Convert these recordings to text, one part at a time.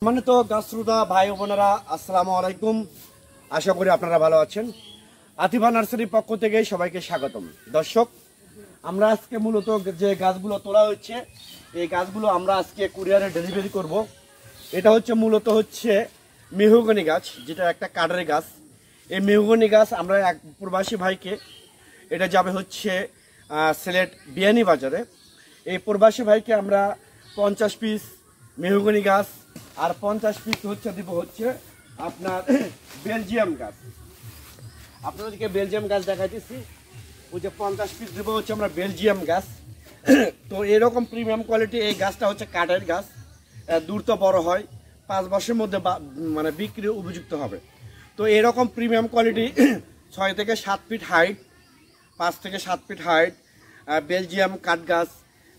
সম্মানিত গাছ শ্রোতা ভাই বোনেরা, আসসালামু আলাইকুম। আশা করি আপনারা ভালো আছেন। আতিফা নার্সারির পক্ষ থেকে সবাইকে স্বাগতম। দর্শক, আমরা আজকে মূলত যে গাছগুলো তোলা হচ্ছে, এই গাছগুলো আমরা আজকে কুরিয়ারে ডেলিভারি করব। এটা হচ্ছে মূলত মেহগনি গাছ, যেটা একটা কাঠের গাছ। এই মেহগনি গাছ আমরা এক প্রবাসী ভাইকে, এটা যাবে সিলেট বিয়ানী বাজারে। এই প্রবাসী ভাইকে আমরা 50 পিস মেহগনি গাছ আর 50 পিস দিব আপনার বেলজিয়াম গাছ। আপনাদেরকে বেলজিয়াম গাছ দেখাইতেছি। ওই যে 50 পিস দেবো আমরা বেলজিয়াম গাছ। তো এরকম প্রিমিয়াম কোয়ালিটি এই গাছটা কাঠের গাছ, দ্রুত বড় হয়, 5 বছরের মধ্যে মানে বিক্রি উপযুক্ত হবে। তো এরকম প্রিমিয়াম কোয়ালিটি 6 থেকে 7 ফিট হাইট, 5 থেকে 7 ফিট হাইট বেলজিয়াম কাঠ গাছ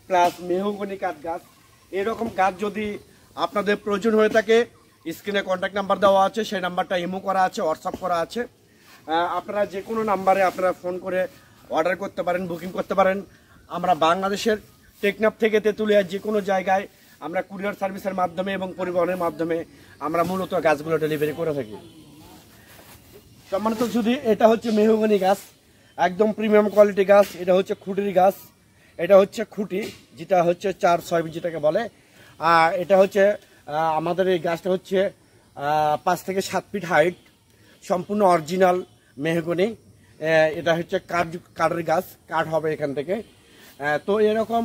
প্লাস মেহগনি কাঠ গাছ, এরকম গাছ যদি আপনাদের প্রয়োজন হয়ে থাকে, স্ক্রিনে কন্ট্যাক্ট নাম্বার দেওয়া আছে, সেই নাম্বারটা ইমো করা আছে, হোয়াটসঅ্যাপ করা আছে। আপনারা যে কোনো নাম্বারে আপনারা ফোন করে অর্ডার করতে পারেন, বুকিং করতে পারেন। আমরা বাংলাদেশের টেকনাফ থেকে তেঁতুলিয়া যে কোনো জায়গায় আমরা কুরিয়ার সার্ভিসের মাধ্যমে এবং পরিবহনের মাধ্যমে আমরা মূলত গাছগুলো ডেলিভারি করে থাকি। সম্মানিত, যদি এটা মেহগনি গাছ, একদম প্রিমিয়াম কোয়ালিটি গাছ। এটা খুঁটির গাছ, এটা খুঁটি, যেটা 4-6 যেটাকে বলে। আর এটা আমাদের এই গাছটা 5 থেকে 7 ফিট হাইট, সম্পূর্ণ অরিজিনাল মেহগনি। এটা কাঠের গাছ, কাঠ হবে এখান থেকে। তো এরকম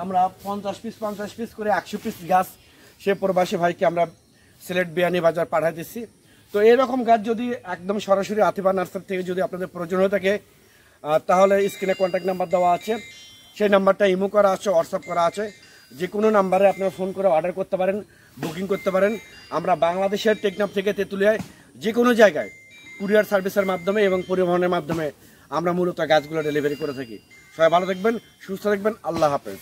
আমরা 50 পিস করে 100 পিস গাছ সে প্রবাসী ভাইকে আমরা সিলেট বিয়ানী বাজার পাঠাইতেছি। তো এরকম গাছ যদি একদম সরাসরি আতিফা নার্সারি থেকে যদি আপনাদের প্রয়োজন হয়ে থাকে, তাহলে স্ক্রিনে কন্ট্যাক্ট নাম্বার দেওয়া আছে, সেই নাম্বারটা ইমো করা আছে, হোয়াটসঅ্যাপ করা আছে। যে কোনো নাম্বারে আপনারা ফোন করে অর্ডার করতে পারেন, বুকিং করতে পারেন। আমরা বাংলাদেশের টেকনাফ থেকে তেঁতুলিয়ায় যে কোনো জায়গায় কুরিয়ার সার্ভিসের মাধ্যমে এবং পরিবহনের মাধ্যমে আমরা মূলত গাছগুলো ডেলিভারি করে থাকি। সবাই ভালো থাকবেন, সুস্থ থাকবেন। আল্লাহ হাফেজ।